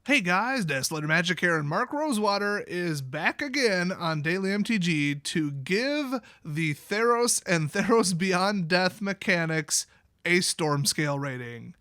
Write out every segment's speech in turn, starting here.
Hey guys, Desolator Magic here, and Mark Rosewater is back again on Daily MTG to give the Theros and Theros Beyond Death mechanics a storm scale rating.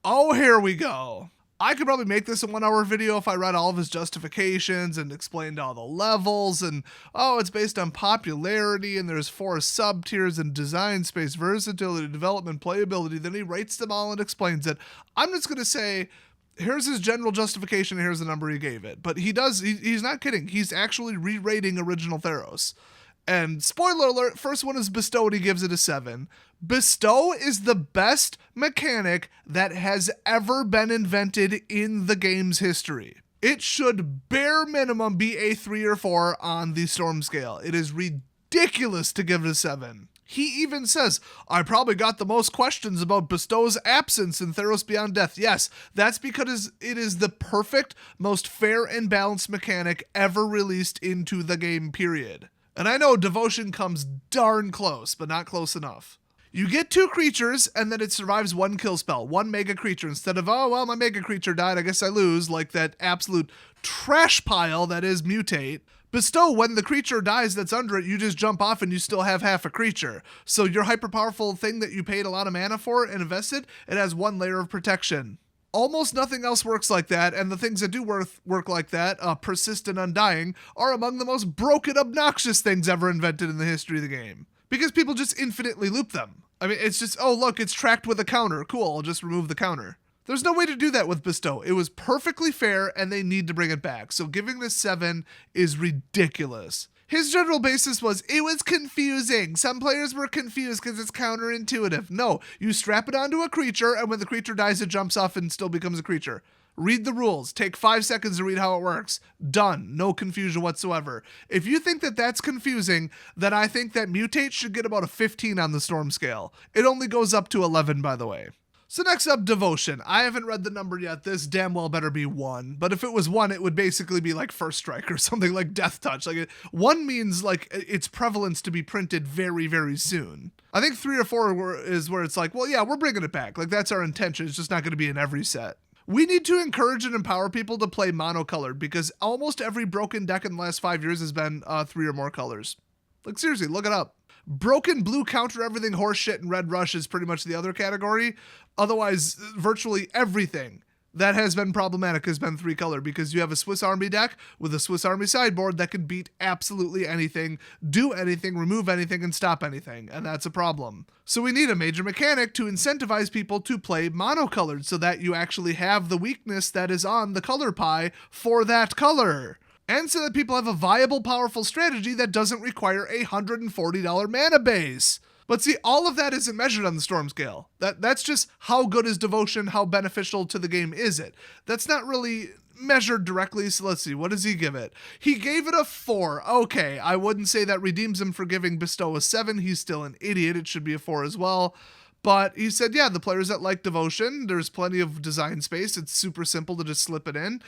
Oh, here we go. I could probably make this a 1 hour video if I read all of his justifications and explained all the levels and, oh, it's based on popularity and there's 4 sub-tiers and design space, versatility, development, playability. Then he rates them all and explains it. I'm just going to say, here's his general justification, here's the number he gave it. But he's not kidding. He's actually re-rating original Theros. And spoiler alert, first one is Bestow, and he gives it a 7. Bestow is the best mechanic that has ever been invented in the game's history. It should bare minimum be a 3 or 4 on the storm scale. It is ridiculous to give it a 7. He even says, I probably got the most questions about Bestow's absence in Theros Beyond Death. Yes, that's because it is the perfect, most fair and balanced mechanic ever released into the game, period. And I know Devotion comes darn close, but not close enough. You get 2 creatures, and then it survives 1 kill spell, 1 mega creature, instead of, oh, well, my mega creature died, I guess I lose, like that absolute trash pile that is Mutate. Bestow, when the creature dies that's under it, you just jump off and you still have half a creature. So your hyper-powerful thing that you paid a lot of mana for and invested, it has 1 layer of protection. Almost nothing else works like that, and the things that do work like that, Persist and Undying, are among the most broken, obnoxious things ever invented in the history of the game. Because people just infinitely loop them. I mean, it's just, oh, look, it's tracked with a counter. Cool, I'll just remove the counter. There's no way to do that with Bestow. It was perfectly fair, and they need to bring it back. So giving this 7 is ridiculous. His general basis was, it was confusing. Some players were confused because it's counterintuitive. No, you strap it onto a creature, and when the creature dies, it jumps off and still becomes a creature. Read the rules. Take 5 seconds to read how it works. Done. No confusion whatsoever. If you think that that's confusing, then I think that Mutate should get about a 15 on the storm scale. It only goes up to 11, by the way. So next up, Devotion. I haven't read the number yet. This damn well better be 1. But if it was 1, it would basically be like First Strike or something like Death Touch. Like 1 means like its prevalence to be printed very, very soon. I think 3 or 4 is where it's like, well, yeah, we're bringing it back. Like that's our intention. It's just not going to be in every set. We need to encourage and empower people to play monocolored because almost every broken deck in the last 5 years has been 3 or more colors. Like seriously, look it up. Broken blue counter everything horseshit and red rush is pretty much the other category. Otherwise, virtually everything that has been problematic has been 3 color because you have a Swiss Army deck with a Swiss Army sideboard that can beat absolutely anything, do anything, remove anything, and stop anything, and that's a problem. So we need a major mechanic to incentivize people to play monocolored so that you actually have the weakness that is on the color pie for that color. And so that people have a viable, powerful strategy that doesn't require a $140 mana base. But see, all of that isn't measured on the storm scale. That's just how good is Devotion, how beneficial to the game is it. That's not really measured directly, so let's see, what does he give it? He gave it a 4. Okay, I wouldn't say that redeems him for giving Bestow a 7. He's still an idiot. It should be a 4 as well. But he said, yeah, the players that like Devotion, there's plenty of design space. It's super simple to just slip it in.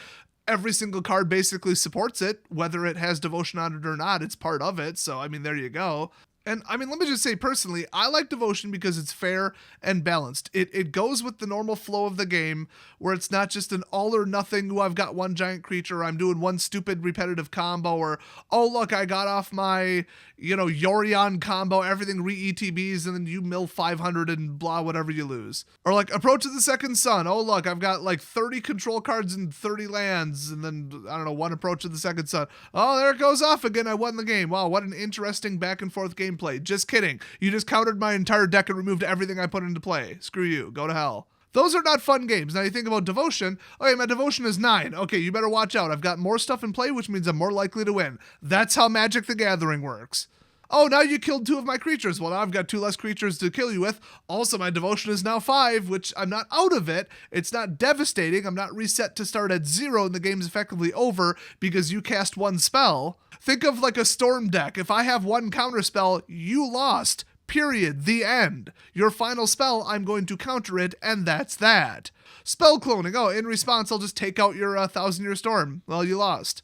Every single card basically supports it, whether it has Devotion on it or not, it's part of it. So, I mean, there you go. And I mean, let me just say personally, I like Devotion because it's fair and balanced. It goes with the normal flow of the game where it's not just an all or nothing, I've got 1 giant creature, I'm doing 1 stupid repetitive combo, or, oh, look, I got off my, Yorion combo, everything re-ETBs, and then you mill 500 and blah, whatever you lose. Or like Approach of the Second Sun. Oh, look, I've got like 30 control cards and 30 lands, and then, I don't know, 1 Approach of the Second Sun. Oh, there it goes off again. I won the game. Wow, what an interesting back and forth game. Play. Just kidding. You just countered my entire deck and removed everything I put into play. Screw you. Go to hell. Those are not fun games. Now you think about Devotion. Okay, my Devotion is 9. Okay, you better watch out. I've got more stuff in play, which means I'm more likely to win. That's how Magic the Gathering works. Oh, now you killed 2 of my creatures. Well, now I've got 2 less creatures to kill you with. Also, my Devotion is now 5, which I'm not out of it. It's not devastating. I'm not reset to start at 0 and the game's effectively over because you cast 1 spell. Think of like a Storm deck. If I have 1 counter spell, you lost. Period. The end. Your final spell, I'm going to counter it, and that's that. Spell cloning. Oh, in response, I'll just take out your 1,000-Year Storm. Well, you lost.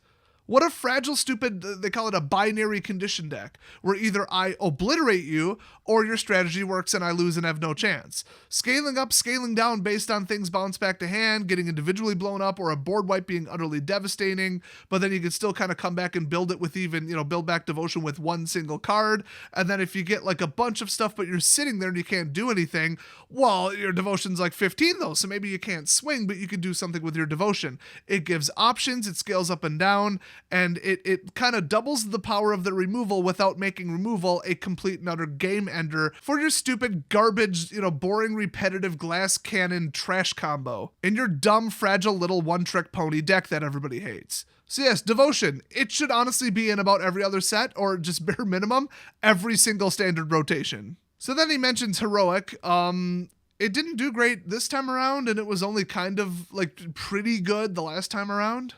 What a fragile, stupid, they call it a binary condition deck, where either I obliterate you or your strategy works and I lose and have no chance. Scaling up, scaling down based on things bounce back to hand, getting individually blown up, or a board wipe being utterly devastating, but then you can still kind of come back and build it with even, build back devotion with one single card. And then if you get like a bunch of stuff, but you're sitting there and you can't do anything, well, your devotion's like 15 though, so maybe you can't swing, but you can do something with your devotion. It gives options, it scales up and down, and it kind of doubles the power of the removal without making removal a complete and utter game ender for your stupid garbage, boring repetitive glass cannon trash combo in your dumb fragile little one-trick pony deck that everybody hates. So yes, devotion, it should honestly be in about every other set, or just bare minimum every single standard rotation. So then he mentions heroic. It didn't do great this time around, and it was only kind of like pretty good the last time around.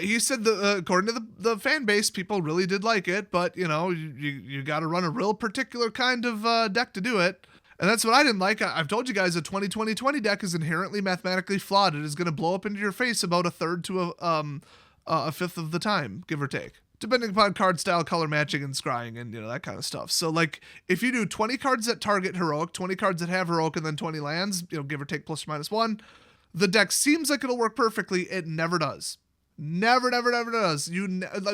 He said that according to the fan base, people really did like it, but you got to run a real particular kind of deck to do it. And that's what I didn't like. I've told you guys a 20-20-20 deck is inherently mathematically flawed. It is going to blow up into your face about a third to a fifth of the time, give or take, depending upon card style, color matching, and scrying, and that kind of stuff. So like if you do 20 cards that target heroic, 20 cards that have heroic, and then 20 lands, give or take plus or minus one, the deck seems like it'll work perfectly. It never does. Never does.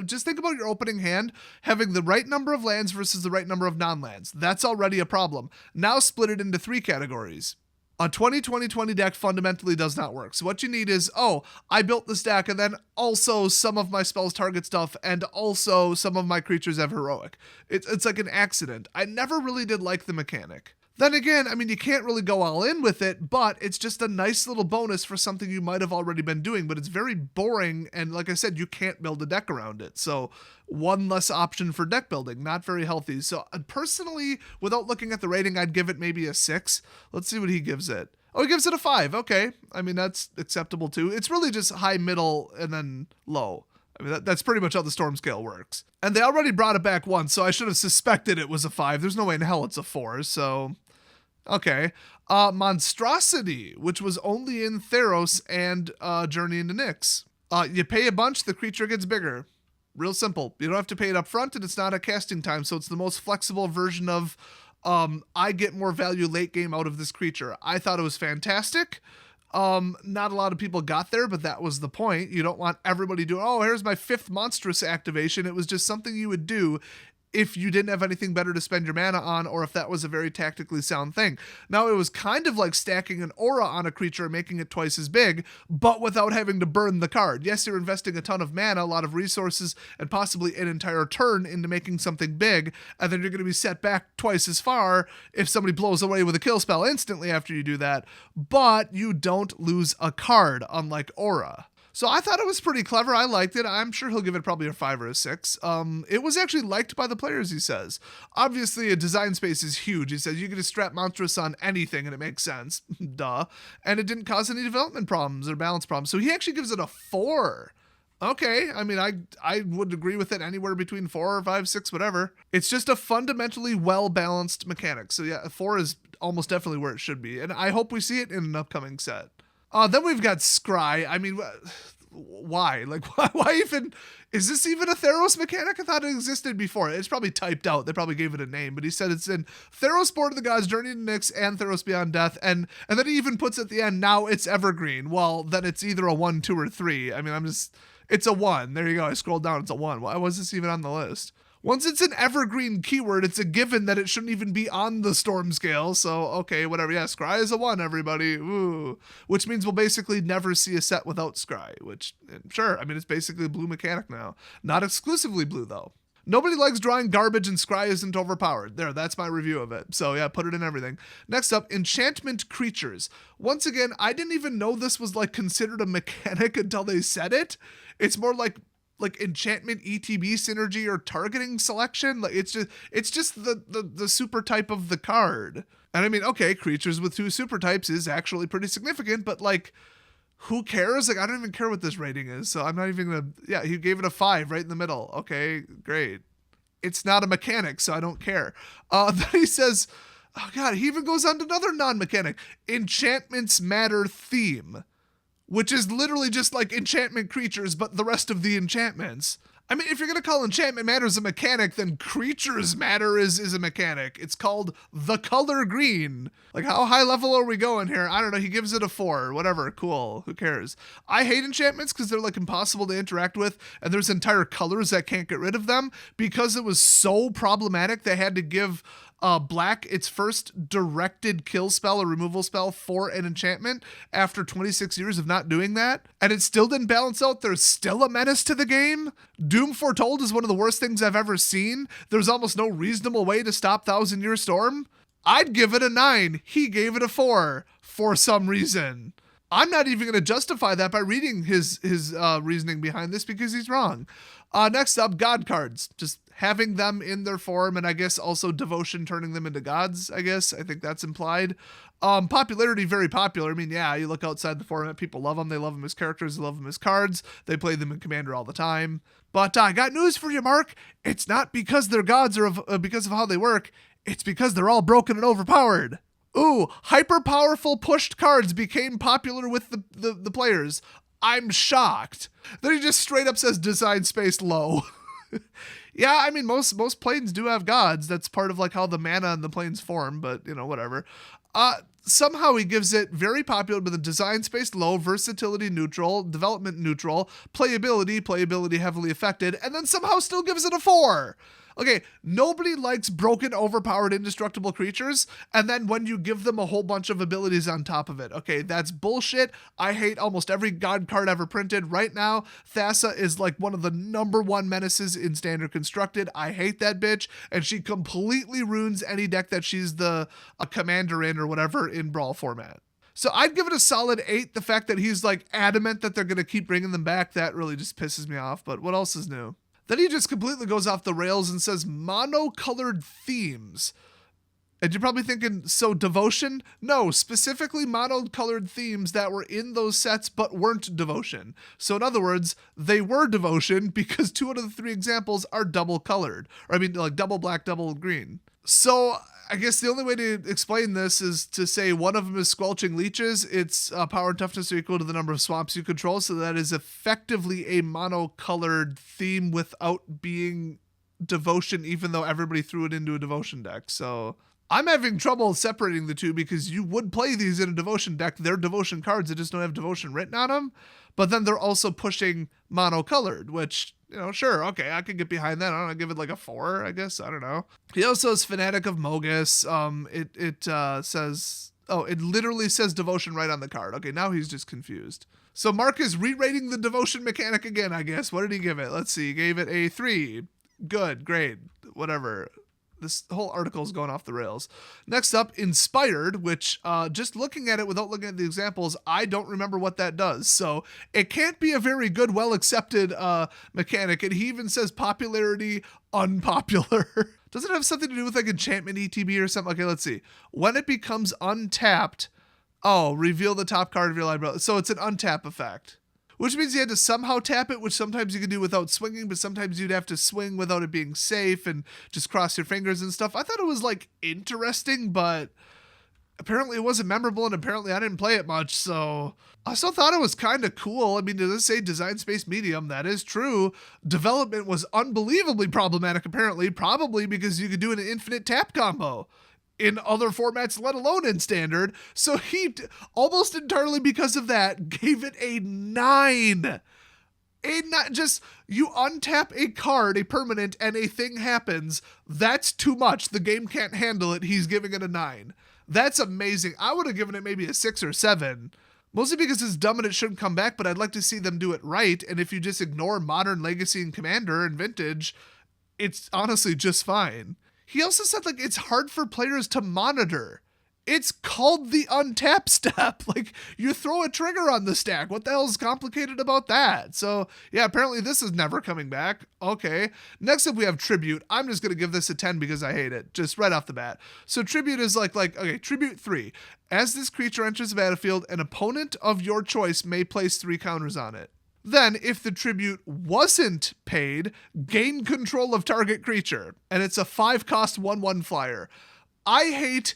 Just think about your opening hand having the right number of lands versus the right number of non-lands. That's already a problem. Now split it into 3 categories. A 20-20-20 deck fundamentally does not work. So what you need is, I built this deck and then also some of my spells target stuff and also some of my creatures have heroic. It's like an accident. I never really did like the mechanic. Then again, you can't really go all in with it, but it's just a nice little bonus for something you might have already been doing, but it's very boring, and like I said, you can't build a deck around it. So one less option for deck building, not very healthy. So personally, without looking at the rating, I'd give it maybe a 6. Let's see what he gives it. Oh, he gives it a 5. Okay. That's acceptable too. It's really just high, middle, and then low. That's pretty much how the storm scale works. And they already brought it back once, so I should have suspected it was a 5. There's no way in hell it's a 4, so... Okay. Monstrosity, which was only in Theros and Journey into Nyx. You pay a bunch, the creature gets bigger. Real simple. You don't have to pay it up front, and it's not a casting time, so it's the most flexible version of I get more value late game out of this creature. I thought it was fantastic. Not a lot of people got there, but that was the point. You don't want everybody doing, here's my 5th monstrous activation. It was just something you would do if you didn't have anything better to spend your mana on, or if that was a very tactically sound thing. Now, it was kind of like stacking an aura on a creature and making it twice as big, but without having to burn the card. Yes, you're investing a ton of mana, a lot of resources, and possibly an entire turn into making something big, and then you're going to be set back twice as far if somebody blows away with a kill spell instantly after you do that, but you don't lose a card, unlike aura. So I thought it was pretty clever. I liked it. I'm sure he'll give it probably a 5 or a 6. It was actually liked by the players, he says. Obviously, a design space is huge. He says you can just strap Monstrous on anything and it makes sense. Duh. And it didn't cause any development problems or balance problems. So he actually gives it a 4. Okay, I would agree with it anywhere between 4 or 5, 6, whatever. It's just a fundamentally well-balanced mechanic. So yeah, 4 is almost definitely where it should be. And I hope we see it in an upcoming set. Then we've got Scry. Why? Why even... Is this even a Theros mechanic? I thought it existed before. It's probably typed out. They probably gave it a name. But he said it's in Theros Born of the Gods, Journey to Nyx, and Theros Beyond Death. And then he even puts at the end, now it's evergreen. Well, then it's either a 1, 2, or 3. It's a 1. There you go. I scrolled down. It's a 1. Why was this even on the list? Once it's an evergreen keyword, it's a given that it shouldn't even be on the storm scale. So, okay, whatever. Yeah, Scry is a 1, everybody. Ooh. Which means we'll basically never see a set without Scry, which, sure, it's basically a blue mechanic now. Not exclusively blue, though. Nobody likes drawing garbage, and Scry isn't overpowered. There, that's my review of it. So, yeah, put it in everything. Next up, enchantment creatures. Once again, I didn't even know this was, considered a mechanic until they said it. It's more like enchantment ETB synergy or targeting selection. It's just the super type of the card. And okay, creatures with 2 super types is actually pretty significant, but who cares? I don't even care what this rating is, so I'm not even gonna... Yeah, he gave it a 5 right in the middle. Okay, great. It's not a mechanic, so I don't care. Then he says, oh god, he even goes on to another non-mechanic. Enchantments matter theme. which is literally just like enchantment creatures, but the rest of the enchantments. I mean, if you're going to call enchantment matters a mechanic, then creatures matter is a mechanic. It's called the color green. Like, how high level are we going here? I don't know. He gives it a 4. Whatever. Cool. Who cares? I hate enchantments because they're like impossible to interact with, and there's entire colors that can't get rid of them because it was so problematic they had to give black its first directed kill spell or removal spell for an enchantment after 26 years of not doing that, and it still didn't balance out. There's still a menace to the game. Doom Foretold is one of the worst things I've ever seen. There's almost no reasonable way to stop Thousand Year Storm. I'd give it a 9. He gave it a 4 for some reason. I'm not even going to justify that by reading his reasoning behind this because he's wrong. Next up, God cards. Just having them in their form, and I guess also devotion turning them into gods, I guess. I think that's implied. Popularity, very popular. I mean, yeah, you look outside the format, people love them. They love them as characters. They love them as cards. They play them in Commander all the time. But I got news for you, Mark. It's not because they're gods or because of how they work. It's because they're all broken and overpowered. Ooh, hyper powerful pushed cards became popular with the players. I'm shocked. Then he just straight up says design space low. Yeah, I mean, most planes do have gods. That's part of like how the mana and the planes form, but you know, whatever. Somehow he gives it very popular with a design space low, versatility neutral, development neutral, playability heavily affected, and then somehow still gives it a 4. Okay, nobody likes broken, overpowered, indestructible creatures, and then when you give them a whole bunch of abilities on top of it. Okay, that's bullshit. I hate almost every god card ever printed. Right now, Thassa is like one of the number 1 menaces in Standard Constructed. I hate that bitch, and she completely ruins any deck that she's a commander in or whatever in Brawl format. So I'd give it a solid 8. The fact that he's like adamant that they're going to keep bringing them back, that really just pisses me off. But what else is new? Then he just completely goes off the rails and says mono-colored themes. And you're probably thinking, so devotion? No, specifically mono-colored themes that were in those sets but weren't devotion. So in other words, they were devotion because 2 out of the 3 examples are double colored. Or I mean, like double black, double green. So I guess the only way to explain this is to say one of them is squelching leeches. Its power and toughness are equal to the number of swamps you control. So that is effectively a monocolored theme without being devotion, even though everybody threw it into a devotion deck. So I'm having trouble separating the two because you would play these in a devotion deck. They're devotion cards that just don't have devotion written on them. But then they're also pushing monocolored, which, you know, sure, okay, I could get behind that. I don't know, give it like a 4, I guess. I don't know. He also is Fanatic of Mogus. It says, it literally says devotion right on the card. Okay, now he's just confused. So Mark is re-rating the devotion mechanic again, I guess. What did he give it? Let's see. He gave it a 3. Good, great, whatever. This whole article is going off the rails. Next up, Inspired, which just looking at it without looking at the examples, I don't remember what that does. So it can't be a very good, well-accepted mechanic. And he even says popularity unpopular. Does it have something to do with like enchantment ETB or something? Okay, let's see. When it becomes untapped, reveal the top card of your library. So it's an untap effect. Which means you had to somehow tap it, which sometimes you could do without swinging, but sometimes you'd have to swing without it being safe and just cross your fingers and stuff. I thought it was like interesting, but apparently it wasn't memorable, and apparently I didn't play it much, so I still thought it was kind of cool. I mean, does it say design space medium? That is true. Development was unbelievably problematic, apparently, probably because you could do an infinite tap combo in other formats, let alone in Standard. So he, almost entirely because of that, gave it a 9. Just, you untap a card, a permanent, and a thing happens. That's too much. The game can't handle it. He's giving it a 9. That's amazing. I would have given it maybe a 6 or 7. Mostly because it's dumb and it shouldn't come back, but I'd like to see them do it right. And if you just ignore Modern, Legacy, and Commander and Vintage, it's honestly just fine. He also said, like, it's hard for players to monitor. It's called the untap step. Like, you throw a trigger on the stack. What the hell is complicated about that? So, yeah, apparently this is never coming back. Okay. Next up, we have Tribute. I'm just going to give this a 10 because I hate it, just right off the bat. So Tribute is okay, Tribute 3. As this creature enters the battlefield, an opponent of your choice may place 3 counters on it. Then, if the tribute wasn't paid, gain control of target creature. And it's a 5-cost 1/1 flyer. I hate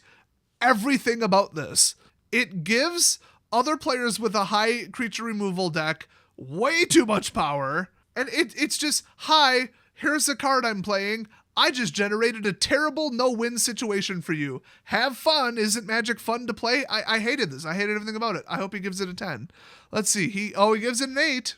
everything about this. It gives Other players with a high creature removal deck, way too much power. And it's just, hi, here's a card I'm playing. I just generated a terrible no-win situation for you. Have fun. Isn't Magic fun to play? I hated this. I hated everything about it. I hope he gives it a 10. Let's see. He gives it an 8.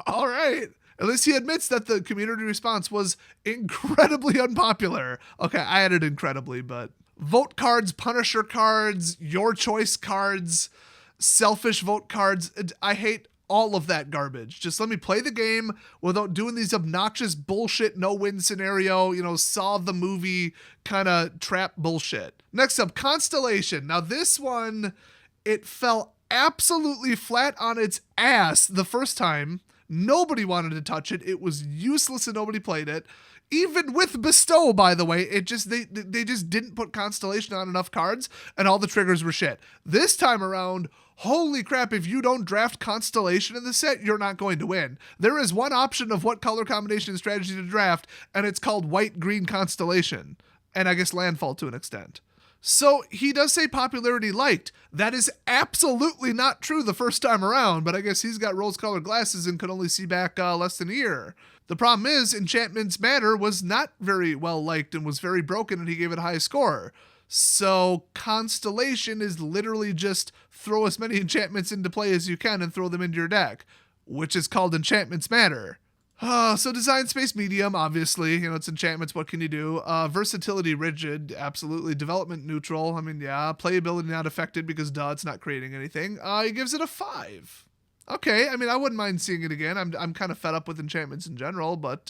All right. At least he admits that the community response was incredibly unpopular. Okay, I added incredibly, but vote cards, Punisher cards, your choice cards, selfish vote cards. I hate all of that garbage. Just let me play the game without doing these obnoxious bullshit no-win scenario, Saw the movie kind of trap bullshit. Next up, Constellation. Now this one, it fell absolutely flat on its ass the first time. Nobody wanted to touch it. It was useless and nobody played it. Even with Bestow, by the way, they just didn't put Constellation on enough cards and all the triggers were shit. This time around, holy crap, if you don't draft Constellation in the set, you're not going to win. There is one option of what color combination and strategy to draft, and it's called white-green Constellation. And I guess landfall to an extent. So he does say popularity liked. That is absolutely not true the first time around, but I guess he's got rose-colored glasses and could only see back less than a year. The problem is Enchantments Matter was not very well liked and was very broken, and he gave it a high score. So Constellation is literally just throw as many enchantments into play as you can and throw them into your deck, which is called Enchantments Matter. So design space medium, obviously, it's enchantments, what can you do? Versatility rigid, absolutely. Development neutral, yeah. Playability not affected because it's not creating anything. He gives it a 5. Okay, I wouldn't mind seeing it again. I'm kind of fed up with enchantments in general, but,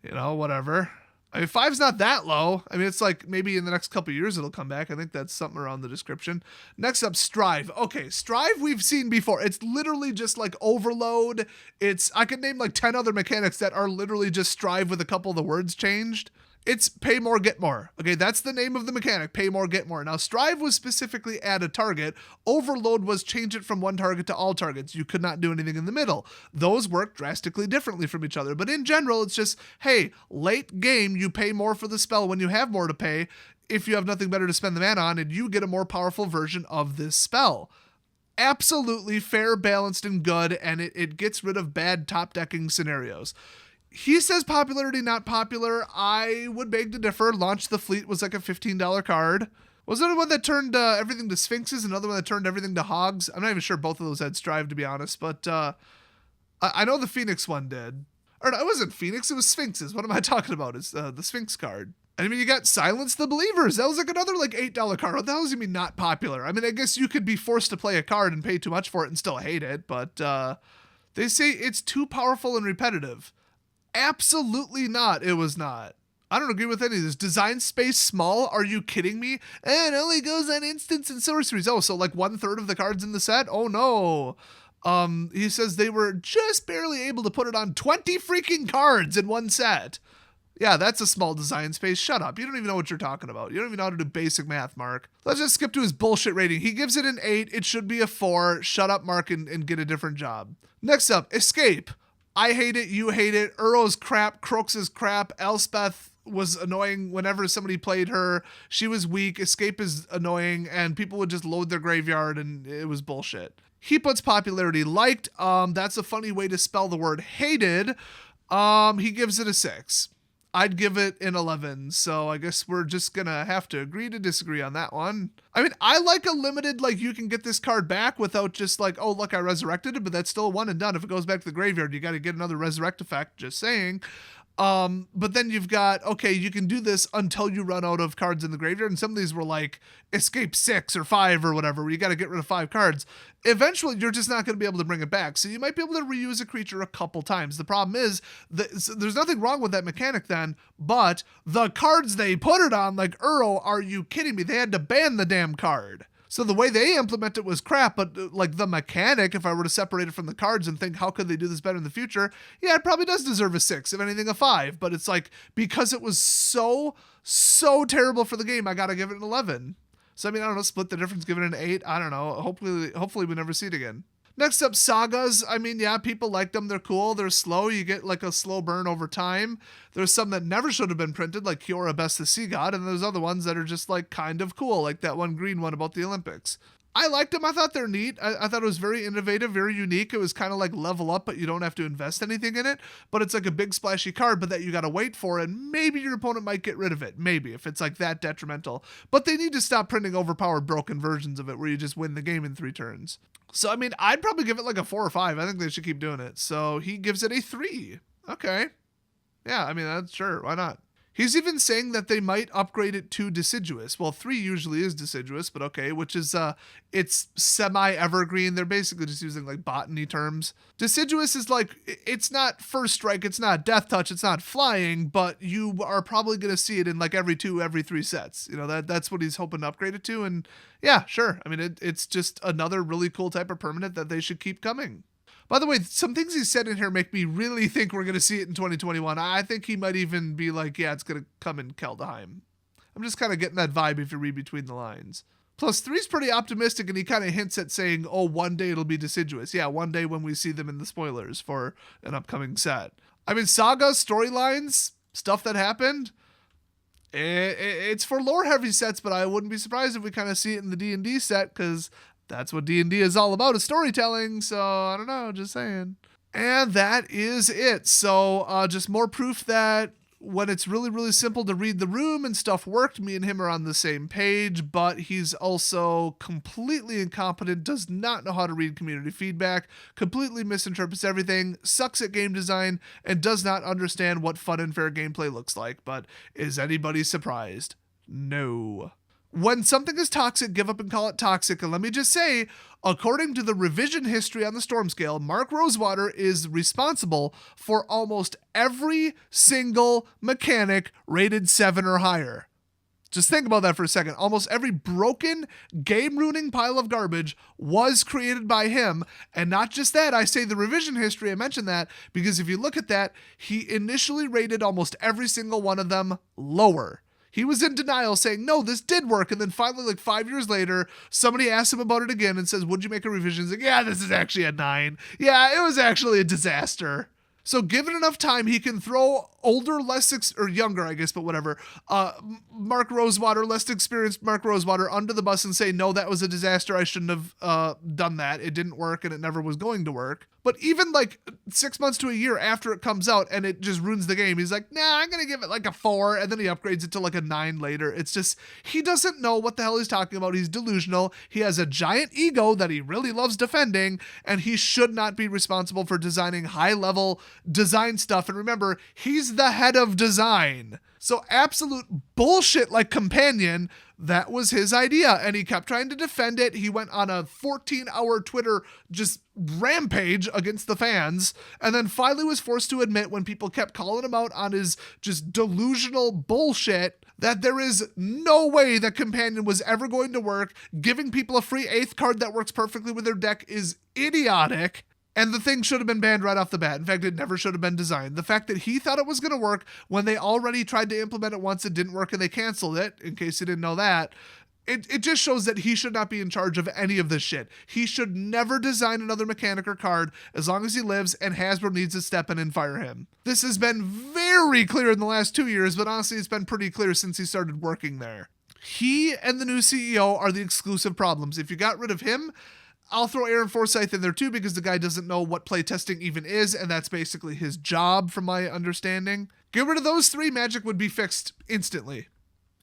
whatever. 5's not that low. It's like maybe in the next couple of years it'll come back. I think that's something around the description. Next up, Strive. Okay, Strive we've seen before. It's literally just like Overload. I could name like 10 other mechanics that are literally just Strive with a couple of the words changed. It's pay more, get more. Okay, that's the name of the mechanic, pay more, get more. Now, Strive was specifically add a target. Overload was change it from one target to all targets. You could not do anything in the middle. Those work drastically differently from each other. But in general, it's just, hey, late game, you pay more for the spell when you have more to pay if you have nothing better to spend the mana on, and you get a more powerful version of this spell. Absolutely fair, balanced, and good, and it gets rid of bad top-decking scenarios. He says popularity not popular. I would beg to differ. Launch the Fleet was like a $15 card. Was there one that turned everything to Sphinxes? Another one that turned everything to Hogs? I'm not even sure both of those had Strive, to be honest. But I know the Phoenix one did. Or no, it wasn't Phoenix. It was Sphinxes. What am I talking about? It's the Sphinx card. You got Silence the Believers. That was like another like $8 card. What the hell does you mean not popular? I guess you could be forced to play a card and pay too much for it and still hate it. But they say it's too powerful and repetitive. Absolutely not. It was not. I don't agree with any of this. Design space small? Are you kidding me? And it only goes on instants and sorceries. Oh, so like 1/3 of the cards in the set? Oh no. He says they were just barely able to put it on 20 freaking cards in one set. Yeah, that's a small design space. Shut up. You don't even know what you're talking about. You don't even know how to do basic math, Mark. Let's just skip to his bullshit rating. He gives it an 8. It should be a 4. Shut up, Mark, and get a different job. Next up, Escape. I hate it. You hate it. Uro's crap. Crooks is crap. Elspeth was annoying whenever somebody played her. She was weak. Escape is annoying, and people would just load their graveyard, and it was bullshit. He puts popularity liked. That's a funny way to spell the word hated. He gives it a 6. I'd give it an 11, so I guess we're just gonna have to agree to disagree on that one. I like a limited, like, you can get this card back without just like, oh, look, I resurrected it, but that's still a one and done. If it goes back to the graveyard, you gotta get another resurrect effect, just saying. But then you've got, okay, you can do this until you run out of cards in the graveyard, and some of these were like escape 6 or 5 or whatever, where you got to get rid of 5 cards. Eventually, you're just not going to be able to bring it back, so you might be able to reuse a creature a couple times. The problem is, there's nothing wrong with that mechanic then, but the cards they put it on, like Uro, are you kidding me? They had to ban the damn card. So the way they implement it was crap, but like the mechanic, if I were to separate it from the cards and think, how could they do this better in the future? Yeah, it probably does deserve a 6, if anything a 5, but it's like, because it was so terrible for the game, I gotta give it an 11. So I don't know, split the difference, give it an 8, I don't know, hopefully we never see it again. Next up, Sagas. Yeah, people like them. They're cool. They're slow. You get like a slow burn over time. There's some that never should have been printed, like Kiora Best the Sea God, and there's other ones that are just like kind of cool, like that one green one about the Olympics. I liked them. I thought they're neat. I thought it was very innovative, very unique. It was kind of like level up, but you don't have to invest anything in it. But it's like a big splashy card, but that you got to wait for, and maybe your opponent might get rid of it. Maybe, if it's like that detrimental. But they need to stop printing overpowered, broken versions of it where you just win the game in 3 turns. So, I mean, I'd probably give it like a 4 or 5. I think they should keep doing it. So he gives it a 3. Okay. Yeah, I mean, that's sure. Why not? He's even saying that they might upgrade it to deciduous. Well, 3 usually is deciduous, but okay, which is, it's semi-evergreen. They're basically just using like botany terms. Deciduous is like, it's not first strike, it's not death touch, it's not flying, but you are probably going to see it in like every 2, every 3 sets. You know, that's what he's hoping to upgrade it to. And yeah, sure. I mean, it's just another really cool type of permanent that they should keep coming. By the way, some things he said in here make me really think we're going to see it in 2021. I think he might even be like, yeah, it's going to come in Kaldheim. I'm just kind of getting that vibe if you read between the lines. Plus, 3's pretty optimistic, and he kind of hints at saying, oh, one day it'll be deciduous. Yeah, one day when we see them in the spoilers for an upcoming set. I mean, Sagas, storylines, stuff that happened, it's for lore-heavy sets, but I wouldn't be surprised if we kind of see it in the D&D set, because that's what D&D is all about, is storytelling. So I don't know, just saying. And that is it. So just more proof that when it's really, really simple to read the room and stuff worked, me and him are on the same page, but he's also completely incompetent, does not know how to read community feedback, completely misinterprets everything, sucks at game design, and does not understand what fun and fair gameplay looks like. But is anybody surprised? No. When something is toxic, give up and call it toxic. And let me just say, according to the revision history on the Storm Scale, Mark Rosewater is responsible for almost every single mechanic rated 7 or higher. Just think about that for a second. Almost every broken, game-ruining pile of garbage was created by him. And not just that, I say the revision history, I mentioned that, because if you look at that, he initially rated almost every single one of them lower. He was in denial saying, no, this did work. And then finally, like 5 years later, somebody asked him about it again and says, would you make a revision? He's like, yeah, this is actually a 9. Yeah, it was actually a disaster. So given enough time, he can throw older, or younger, I guess, but whatever, Mark Rosewater, less experienced Mark Rosewater under the bus and say, no, that was a disaster. I shouldn't have done that. It didn't work and it never was going to work. But even like 6 months to a year after it comes out and it just ruins the game, he's like, nah, I'm going to give it like a 4. And then he upgrades it to like a 9 later. It's just, he doesn't know what the hell he's talking about. He's delusional. He has a giant ego that he really loves defending, and he should not be responsible for designing high-level design stuff. And remember, he's the head of design. So absolute bullshit like Companion, that was his idea. And he kept trying to defend it. He went on a 14-hour Twitter just rampage against the fans. And then finally was forced to admit, when people kept calling him out on his just delusional bullshit, that there is no way that Companion was ever going to work. Giving people a free 8th card that works perfectly with their deck is idiotic. And the thing should have been banned right off the bat. In fact, it never should have been designed. The fact that he thought it was going to work when they already tried to implement it once, it didn't work and they canceled it, in case you didn't know that, it just shows that he should not be in charge of any of this shit. He should never design another mechanic or card as long as he lives, and Hasbro needs to step in and fire him. This has been very clear in the last 2 years, but honestly, it's been pretty clear since he started working there. He and the new CEO are the exclusive problems. If you got rid of him, I'll throw Aaron Forsythe in there too, because the guy doesn't know what playtesting even is, and that's basically his job from my understanding. Get rid of those 3, Magic would be fixed instantly.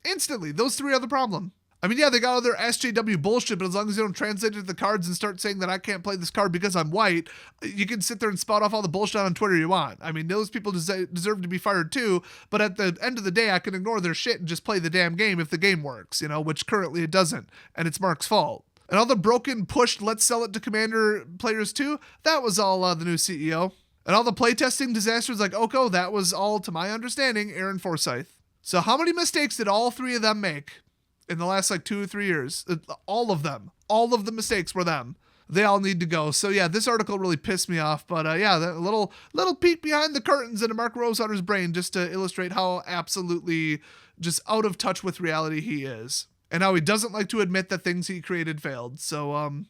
Instantly. Those 3 are the problem. I mean, yeah, they got all their SJW bullshit, but as long as you don't translate it to the cards and start saying that I can't play this card because I'm white, you can sit there and spout off all the bullshit on Twitter you want. I mean, those people deserve to be fired too, but at the end of the day, I can ignore their shit and just play the damn game if the game works, which currently it doesn't, and it's Mark's fault. And all the broken, pushed, let's sell it to Commander players too, that was all the new CEO. And all the playtesting disasters like Oko, that was all, to my understanding, Aaron Forsythe. So how many mistakes did all 3 of them make in the last 2 or 3 years? All of them. All of the mistakes were them. They all need to go. So yeah, this article really pissed me off. But yeah, that little peek behind the curtains into Mark Rosewater's brain, just to illustrate how absolutely just out of touch with reality he is. And how he doesn't like to admit that things he created failed. So,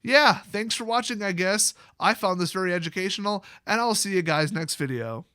yeah, thanks for watching, I guess. I found this very educational, and I'll see you guys next video.